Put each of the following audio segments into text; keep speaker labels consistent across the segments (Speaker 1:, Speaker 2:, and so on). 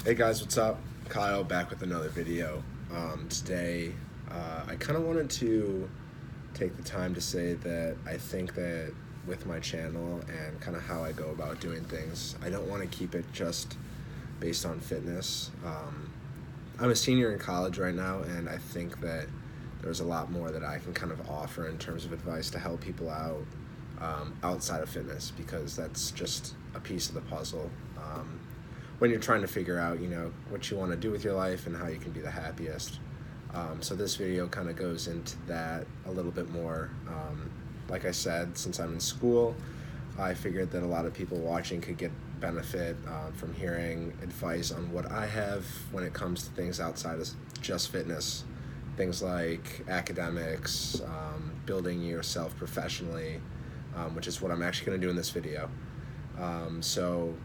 Speaker 1: Hey guys, what's up? Kyle back with another video. Today, I kind of wanted to take the time to say that I think that with my channel and kind of how I go about doing things, I don't want to keep it just based on fitness. I'm a senior in college right now, and I think that there's a lot more that I can kind of offer in terms of advice to help people out outside of fitness, because that's just a piece of the puzzle. When you're trying to figure out, what you want to do with your life and how you can be the happiest. So this video kind of goes into that a little bit more. Like I said, since I'm in school, I figured that a lot of people watching could get benefit from hearing advice on what I have when it comes to things outside of just fitness. Things like academics, building yourself professionally, which is what I'm actually going to do in this video. So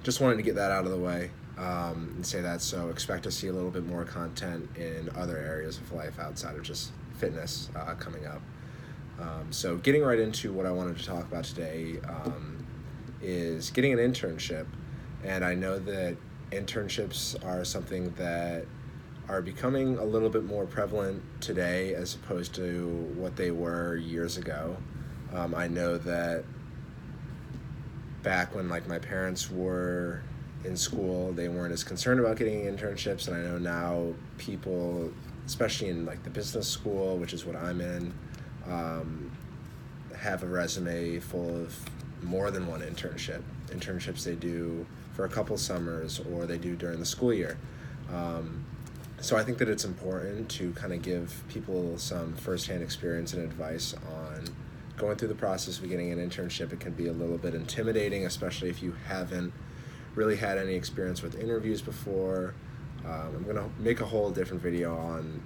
Speaker 1: just wanted to get that out of the way and say that. So expect to see a little bit more content in other areas of life outside of just fitness coming up. So getting right into what I wanted to talk about today is getting an internship. And I know that internships are something that are becoming a little bit more prevalent today as opposed to what they were years ago. I know that back when my parents were in school, they weren't as concerned about getting internships, and I know now people, especially in the business school, which is what I'm in, have a resume full of more than one internships they do for a couple summers, or they do during the school year. So I think that it's important to kind of give people some firsthand experience and advice on going through the process of getting an internship. It can be a little bit intimidating, especially if you haven't really had any experience with interviews before. I'm going to make a whole different video on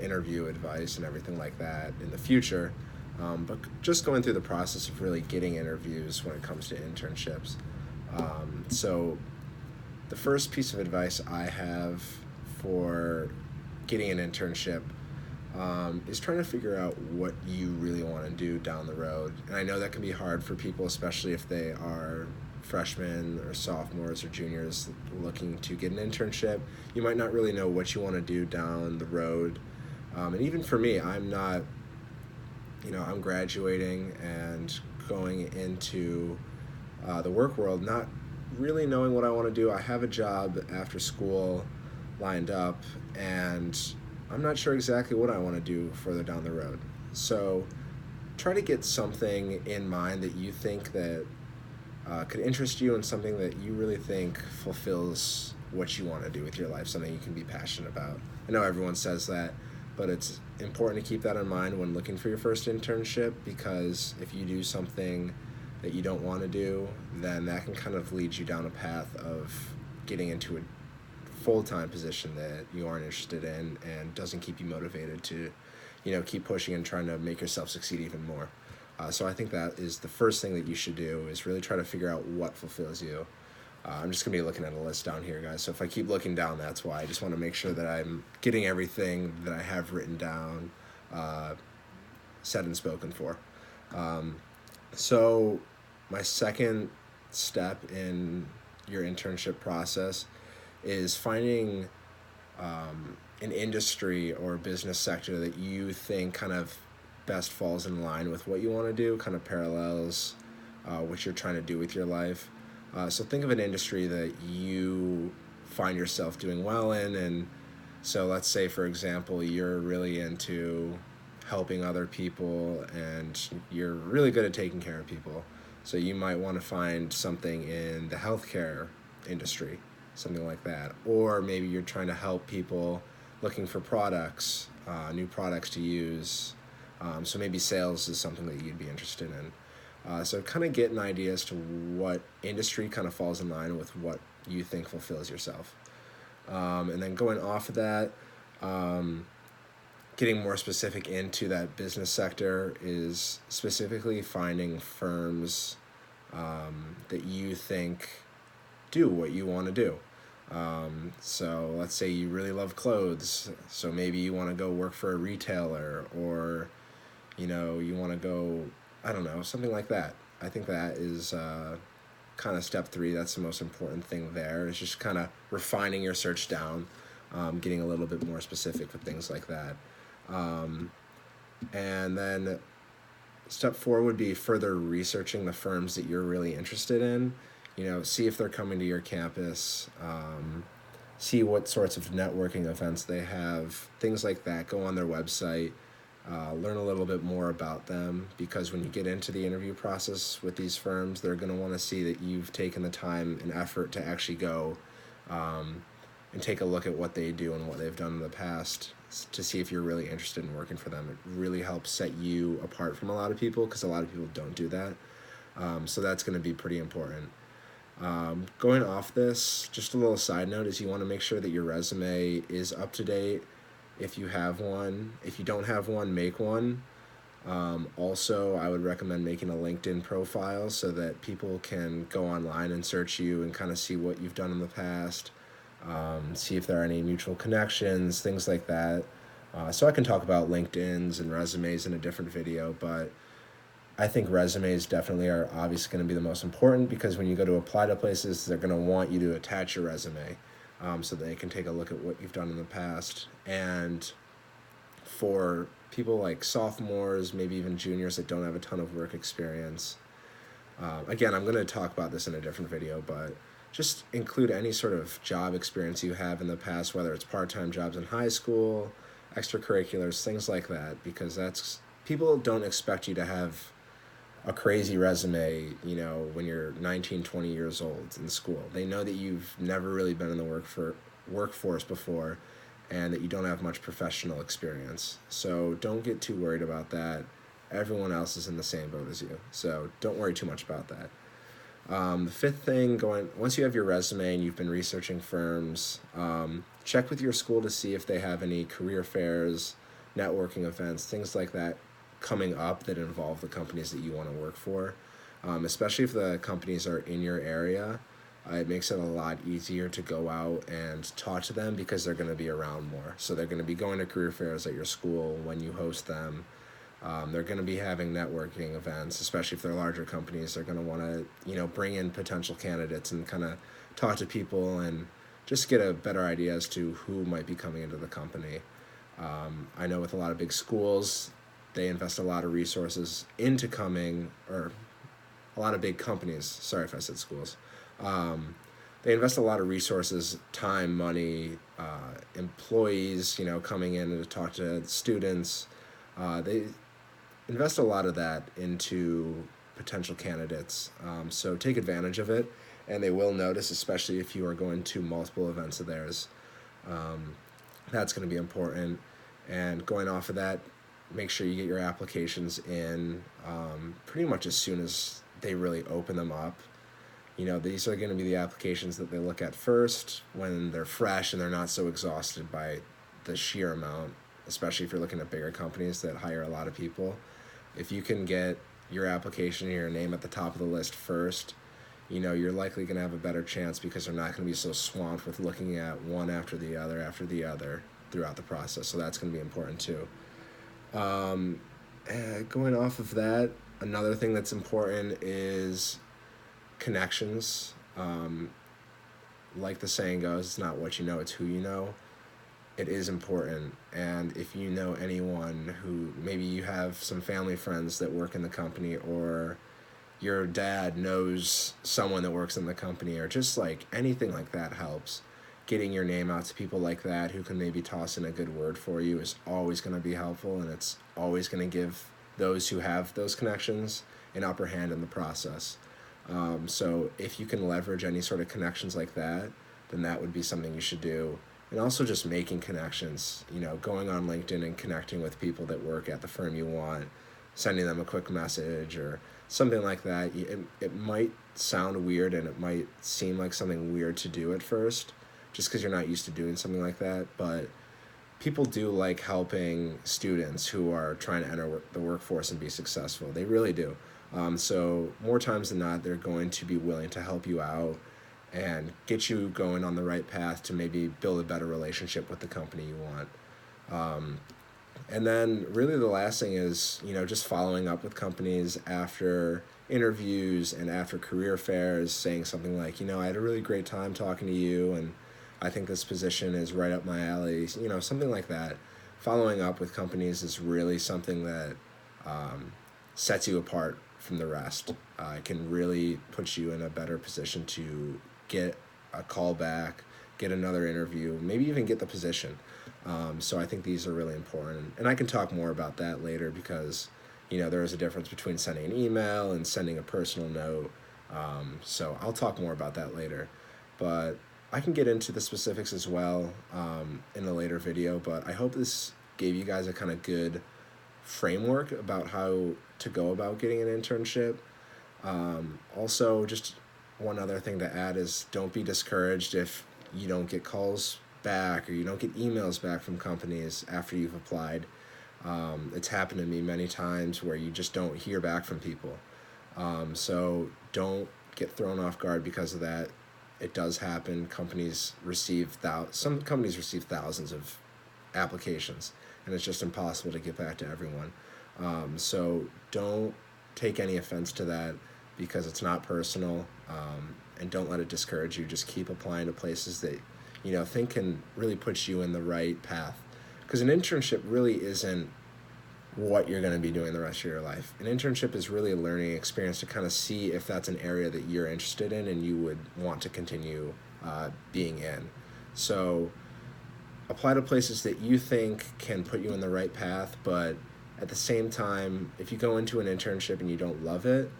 Speaker 1: interview advice and everything like that in the future. But just going through the process of really getting interviews when it comes to internships. So the first piece of advice I have for getting an internship is trying to figure out what you really want to do down the road. And I know that can be hard for people, especially if they are freshmen or sophomores or juniors looking to get an internship. You might not really know what you want to do down the road. And even for me, I'm not, I'm graduating and going into the work world, not really knowing what I want to do. I have a job after school lined up, and I'm not sure exactly what I want to do further down the road. So try to get something in mind that you think that could interest you, and something that you really think fulfills what you want to do with your life, something you can be passionate about. I know everyone says that, but it's important to keep that in mind when looking for your first internship, because if you do something that you don't want to do, then that can kind of lead you down a path of getting into a full-time position that you aren't interested in, and doesn't keep you motivated to keep pushing and trying to make yourself succeed even more. So I think that is the first thing that you should do, is really try to figure out what fulfills you. I'm just gonna be looking at a list down here, guys, so if I keep looking down, that's why. I just want to make sure that I'm getting everything that I have written down said and spoken for. So my second step in your internship process is finding an industry or business sector that you think kind of best falls in line with what you want to do, kind of parallels what you're trying to do with your life. So think of an industry that you find yourself doing well in. And so let's say, for example, you're really into helping other people and you're really good at taking care of people. So you might want to find something in the healthcare industry, something like that. Or maybe you're trying to help people looking for products, new products to use. So maybe sales is something that you'd be interested in. So kind of get an idea as to what industry kind of falls in line with what you think fulfills yourself. And then going off of that, getting more specific into that business sector is specifically finding firms that you think do what you want to do. So let's say you really love clothes, so maybe you want to go work for a retailer, or you want to go, I don't know, something like that. I think that is kind of step three. That's the most important thing there, is just kind of refining your search down, getting a little bit more specific with things like that. And then step four would be further researching the firms that you're really interested in. See if they're coming to your campus, see what sorts of networking events they have, things like that. Go on their website, learn a little bit more about them, because when you get into the interview process with these firms, they're going to want to see that you've taken the time and effort to actually go and take a look at what they do and what they've done in the past, to see if you're really interested in working for them. It really helps set you apart from a lot of people, because a lot of people don't do that. So that's going to be pretty important. Going off this, just a little side note is you want to make sure that your resume is up to date if you have one. If you don't have one, make one. Also, I would recommend making a LinkedIn profile so that people can go online and search you and kind of see what you've done in the past, see if there are any mutual connections, things like that. So I can talk about LinkedIns and resumes in a different video, but I think resumes definitely are obviously going to be the most important, because when you go to apply to places, they're going to want you to attach your resume, so they can take a look at what you've done in the past. And for people like sophomores, maybe even juniors that don't have a ton of work experience, again, I'm going to talk about this in a different video, but just include any sort of job experience you have in the past, whether it's part-time jobs in high school, extracurriculars, things like that, because people don't expect you to have a crazy resume, when you're 19, 20 years old in school. They know that you've never really been in the workforce before, and that you don't have much professional experience. So don't get too worried about that. Everyone else is in the same boat as you, so don't worry too much about that. The fifth thing, once you have your resume and you've been researching firms, check with your school to see if they have any career fairs, networking events, things like that coming up that involve the companies that you want to work for. Especially if the companies are in your area, it makes it a lot easier to go out and talk to them, because they're going to be around more. So they're going to be going to career fairs at your school when you host them. They're going to be having networking events, especially if they're larger companies. They're going to want to, bring in potential candidates and kind of talk to people and just get a better idea as to who might be coming into the company. I know with a lot of big schools, they invest a lot of resources into or a lot of big companies, sorry if I said schools, they invest a lot of resources, time, money, employees, coming in to talk to students. They invest a lot of that into potential candidates. So take advantage of it, and they will notice, especially if you are going to multiple events of theirs. That's going to be important. And going off of that, make sure you get your applications in pretty much as soon as they really open them up. These are going to be the applications that they look at first when they're fresh and they're not so exhausted by the sheer amount, especially if you're looking at bigger companies that hire a lot of people. If you can get your application and your name at the top of the list first, you're likely going to have a better chance, because they're not going to be so swamped with looking at one after the other throughout the process. So that's going to be important too. Going off of that, another thing that's important is connections. Like the saying goes, it's not what you know, it's who you know. It is important, and if you know anyone who, maybe you have some family friends that work in the company, or your dad knows someone that works in the company, or just like anything like that helps. Getting your name out to people like that who can maybe toss in a good word for you is always going to be helpful, and it's always going to give those who have those connections an upper hand in the process. So if you can leverage any sort of connections like that, then that would be something you should do. And also just making connections, going on LinkedIn and connecting with people that work at the firm you want, sending them a quick message or something like that. It might sound weird, and it might seem like something weird to do at first, just because you're not used to doing something like that, but people do like helping students who are trying to enter the workforce and be successful. They really do. So more times than not, they're going to be willing to help you out and get you going on the right path to maybe build a better relationship with the company you want. And then really the last thing is, just following up with companies after interviews and after career fairs saying something like, I had a really great time talking to you, and I think this position is right up my alley, something like that. Following up with companies is really something that sets you apart from the rest. It can really put you in a better position to get a call back, get another interview, maybe even get the position. So I think these are really important. And I can talk more about that later because, there is a difference between sending an email and sending a personal note. So I'll talk more about that later. But I can get into the specifics as well in a later video. But I hope this gave you guys a kind of good framework about how to go about getting an internship. Also, just one other thing to add is don't be discouraged if you don't get calls back or you don't get emails back from companies after you've applied. It's happened to me many times where you just don't hear back from people. So don't get thrown off guard because of that. It does happen. Some companies receive thousands of applications, and it's just impossible to get back to everyone. So don't take any offense to that because it's not personal, and don't let it discourage you. Just keep applying to places that think can really put you in the right path. Because an internship really isn't what you're going to be doing the rest of your life. An internship is really a learning experience to kind of see if that's an area that you're interested in and you would want to continue being in. So apply to places that you think can put you in the right path, but at the same time, if you go into an internship and you don't love it,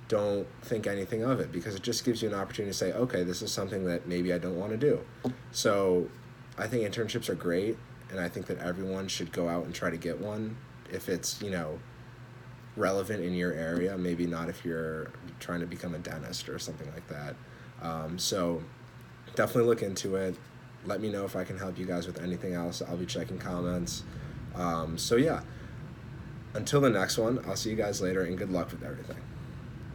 Speaker 1: don't think anything of it, because it just gives you an opportunity to say, okay, this is something that maybe I don't want to do. So I think internships are great, and I think that everyone should go out and try to get one if it's, relevant in your area, maybe not if you're trying to become a dentist or something like that. So definitely look into it. Let me know if I can help you guys with anything else. I'll be checking comments. So yeah, until the next one, I'll see you guys later, and good luck with everything.